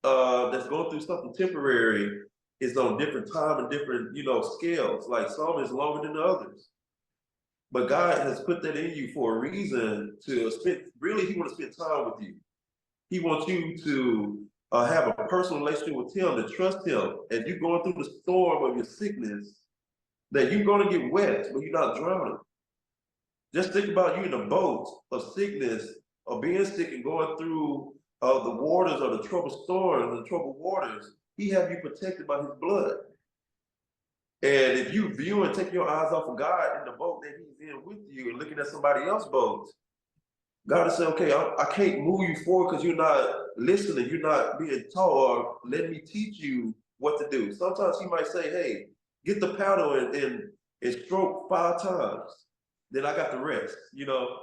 that's going through something temporary is on different time and different, scales. Like some is longer than the others. But God has put that in you for a reason to spend, really, He wants to spend time with you. He wants you to have a personal relationship with Him, to trust Him. As you're going through the storm of your sickness, that you're going to get wet, but you're not drowning. Just think about you in a boat of sickness, or being sick and going through the waters or the troubled storms, the troubled waters. He have you protected by his blood. And if you view and take your eyes off of God in the boat that he's in with you and looking at somebody else's boat, God will say, okay, I can't move you forward because you're not listening, you're not being taught, or let me teach you what to do. Sometimes he might say, hey, get the paddle and stroke 5 times. Then I got the rest, you know.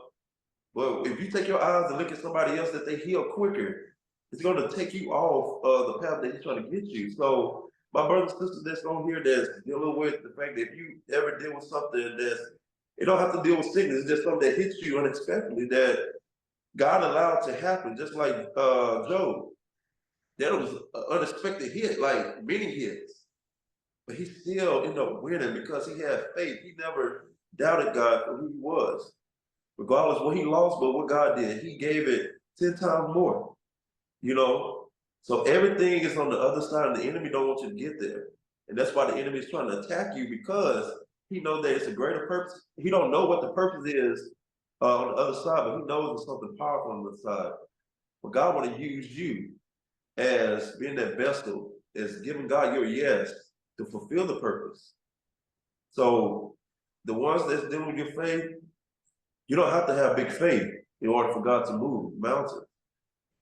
But if you take your eyes and look at somebody else that they heal quicker, it's going to take you off the path that he's trying to get you. So my brothers and sisters that's on here that's dealing with the fact that if you ever deal with something that's, it don't have to deal with sickness, it's just something that hits you unexpectedly that God allowed to happen, just like Job. That was an unexpected hit, like many hits. But he still ended up winning because he had faith. He never doubted God for who he was. Regardless of what he lost, but what God did, he gave it 10 times more, you know? So everything is on the other side, and the enemy don't want you to get there. And that's why the enemy is trying to attack you, because he knows that it's a greater purpose. He don't know what the purpose is on the other side, but he knows there's something powerful on the other side. But God want to use you as being that vessel, as giving God your yes to fulfill the purpose. So the ones that's dealing with your faith, you don't have to have big faith in order for God to move mountains.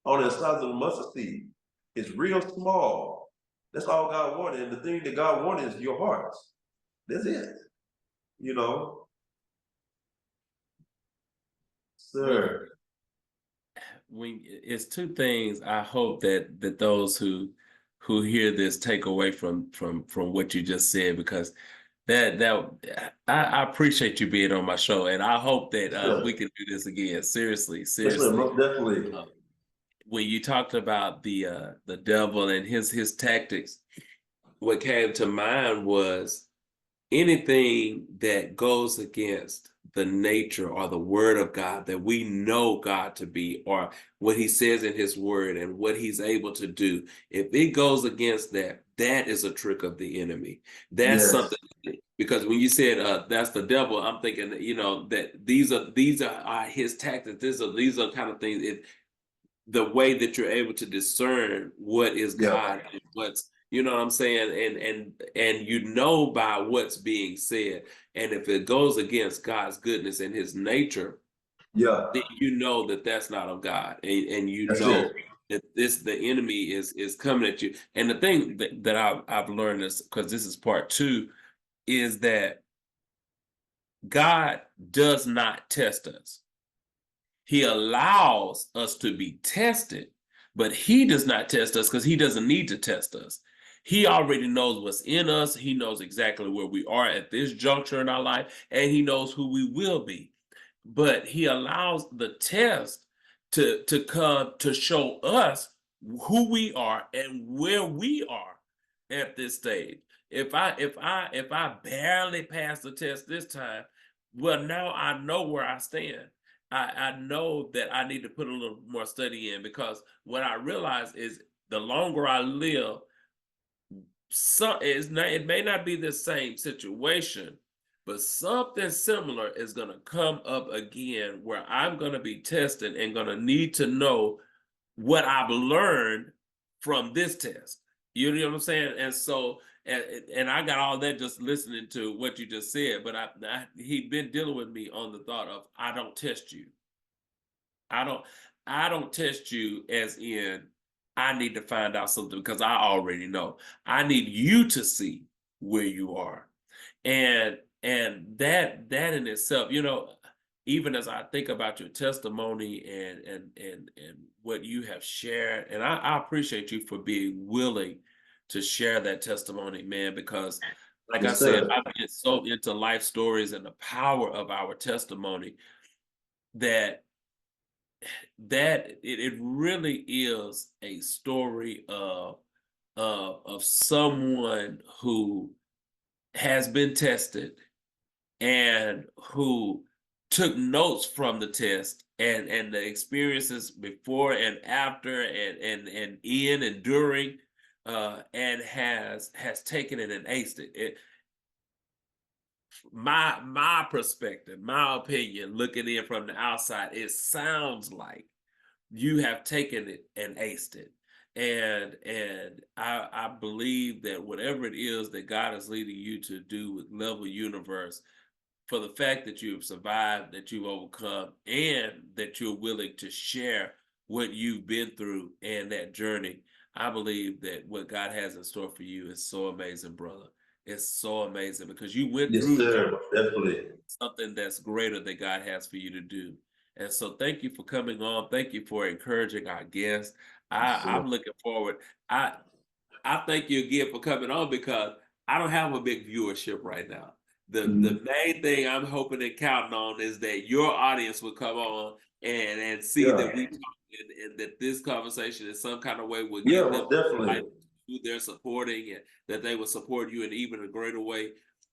On the size of a mustard seed, it's real small. That's all God wanted. And the thing that God wanted is your heart. That's it. You know? Sir. It's two things I hope that those who hear this take away from what you just said, because I appreciate you being on my show, and I hope that we can do this again. Seriously. Yes, sir, most definitely. When you talked about the devil and his tactics, what came to mind was anything that goes against the nature or the word of God that we know God to be, or what he says in his word and what he's able to do. If it goes against that, that is a trick of the enemy. That's something, because when you said that's the devil, I'm thinking, you know, that these are his tactics. These are kind of things. The way that you're able to discern what is God and what's, you know what I'm saying, and you know by what's being said, and if it goes against God's goodness and his nature, then you know that that's not of God, and you know that the enemy is coming at you. And the thing that I've learned is, because this is part 2, is that God does not test us. He allows us to be tested, but he does not test us because he doesn't need to test us. He already knows what's in us. He knows exactly where we are at this juncture in our life, and he knows who we will be. But he allows the test to come to show us who we are and where we are at this stage. If I barely pass the test this time, well, now I know where I stand. I know that I need to put a little more study in, because what I realize is the longer I live, it may not be the same situation, but something similar is going to come up again, where I'm going to be tested and going to need to know what I've learned from this test. You know what I'm saying? And so, and I got all that just listening to what you just said, but he'd been dealing with me on the thought of, I don't test you. I don't test you as in I need to find out something because I already know. I need you to see where you are. And that in itself, you know, even as I think about your testimony and what you have shared, and I appreciate you for being willing to share that testimony, man, because like I said, I've been so into life stories and the power of our testimony that it really is a story of someone who has been tested and who took notes from the test and the experiences before and after and in and during, and has taken it and aced it. my perspective, my opinion, looking in from the outside, it sounds like you have taken it and aced it. And I believe that whatever it is that God is leading you to do with Level Universe, for the fact that you've survived, that you've overcome, and that you're willing to share what you've been through and that journey, I believe that what God has in store for you is so amazing, brother. It's so amazing because you went Yes, through that, sir. Definitely. something that's greater that God has for you to do. And so thank you for coming on. Thank you for encouraging our guests. Yes, sir. I'm looking forward. I I thank you again for coming on because I don't have a big viewership right now. The main thing I'm hoping and counting on is that your audience will come on and see Yeah. that we talk and that this conversation in some kind of way will Yeah, get them most definitely. like who they're supporting and that they will support you in even a greater way.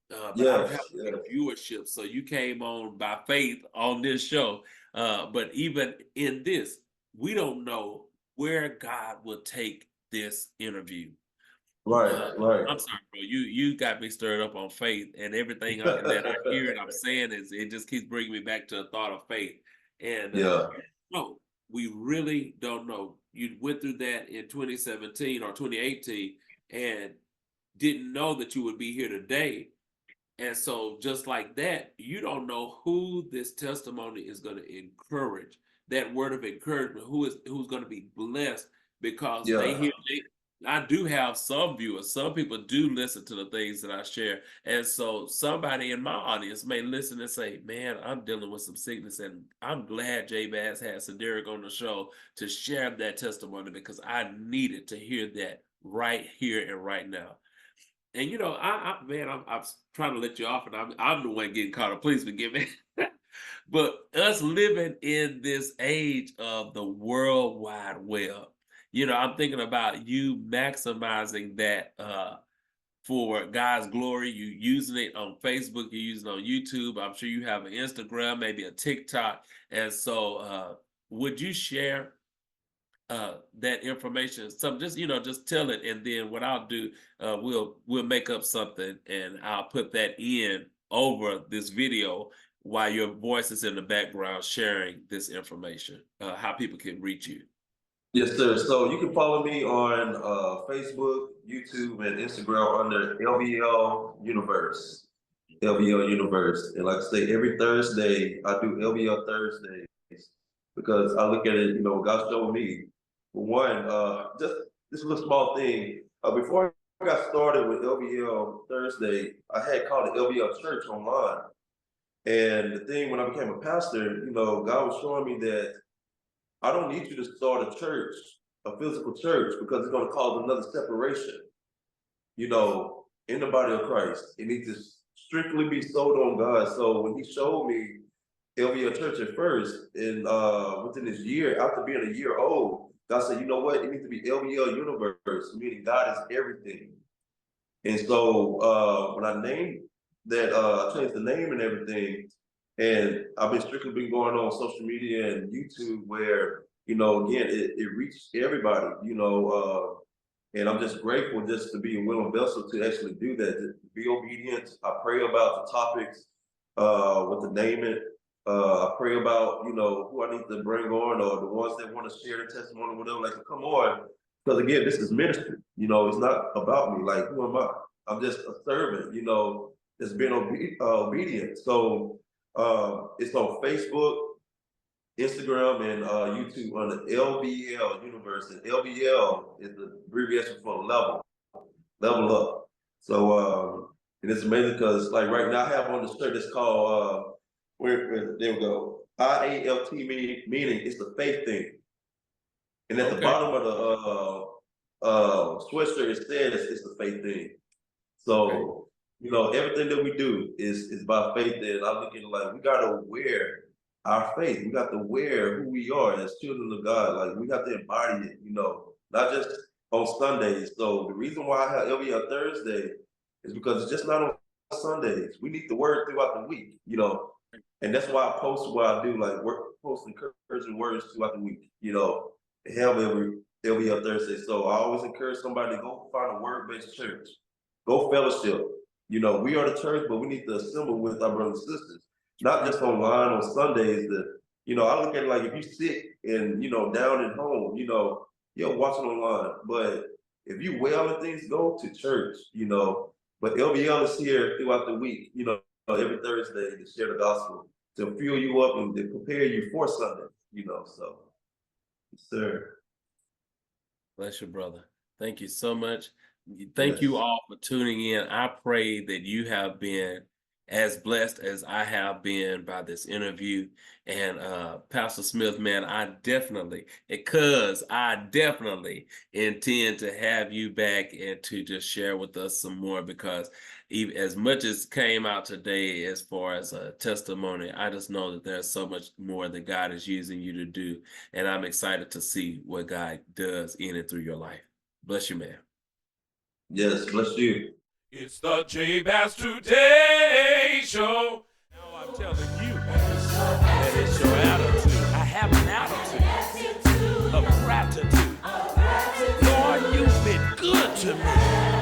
But I don't have Yes, a big yes. viewership, so you came on by faith on this show. But even in this, we don't know where God will take this interview. Right, right. I'm sorry, bro. You got me stirred up on faith, and everything that I hear and I'm saying is it just keeps bringing me back to a thought of faith. And Yeah, no, we really don't know. You went through that in 2017 or 2018 and didn't know that you would be here today. And so, just like that, you don't know who this testimony is going to encourage. That word of encouragement, who's going to be blessed because they yeah. hear. I do have some viewers. Some people do listen to the things that I share, and so somebody in my audience may listen and say, "Man, I'm dealing with some sickness, and I'm glad J Bass had Sederek on the show to share that testimony because I needed to hear that right here and right now." And man, I'm trying to let you off, and I'm the one getting caught up. Please forgive me. But us living in this age of the World Wide Web, I'm thinking about you maximizing that for God's glory. You using it on Facebook, you using it on YouTube. I'm sure you have an Instagram, maybe a TikTok. And so, would you share that information? Some just tell it, and then what I'll do, we'll make up something, and I'll put that in over this video while your voice is in the background sharing this information. How people can reach you. Yes, sir. So you can follow me on Facebook, YouTube, and Instagram under LBL Universe. LBL Universe. And like I say, every Thursday, I do LBL Thursdays because I look at it, God showed me. For one, just this little small thing. Before I got started with LBL Thursday, I had called it LBL Church online. And the thing when I became a pastor, God was showing me that I don't need you to start a church, a physical church, because it's going to cause another separation, in the body of Christ. It needs to strictly be sold on God. So when he showed me LBL Church at first, and within this year, after being a year old, God said, you know what? It needs to be LBL Universe, meaning God is everything. And so when I named that, I changed the name and everything. And I've been strictly been going on social media and YouTube where, again, it reached everybody, and I'm just grateful just to be a willing vessel to actually do that, to be obedient. I pray about the topics, what to name it. I pray about, who I need to bring on or the ones that want to share their testimony, whatever, like to come on. Because again, this is ministry, it's not about me. Like, who am I? I'm just a servant, that's been obedient. So it's on Facebook, Instagram, and YouTube under LBL Universe. And LBL is the abbreviation for level up. So and it's amazing because like right now I have on the shirt that's called there we go. IALT meaning it's the faith thing. And at the Okay. bottom of the sweatshirt it says it's the faith thing. Okay. So, everything that we do is by faith. And I look at it like we gotta wear our faith. We got to wear who we are as children of God. Like we have to embody it, not just on Sundays. So the reason why I have LBL Thursday is because it's just not on Sundays. We need the word throughout the week, and that's why I post what I do, like post encouraging words throughout the week, have every LBL Thursday. So I always encourage somebody to go find a word-based church. Go fellowship. You know, we are the church, but we need to assemble with our brothers and sisters, not just online on Sundays. That, you know, I look at it like if you sick and, you know, down at home, you know, you're watching online. But if you well and things, go to church, you know. But LBL is here throughout the week, you know, every Thursday to share the gospel, to fuel you up and to prepare you for Sunday, you know. So, yes, sir. Bless you, brother. Thank you so much. Thank you Yes. all for tuning in. I pray that you have been as blessed as I have been by this interview. And Pastor Smith, man, I definitely intend to have you back and to just share with us some more, because even as much as came out today as far as a testimony, I just know that there's so much more that God is using you to do. And I'm excited to see what God does in and through your life. Bless you, man. Yes, bless you. It's the J Bass Today Show. Now I'm telling you that it's your attitude. I have an attitude of gratitude. Lord, you've been good to me.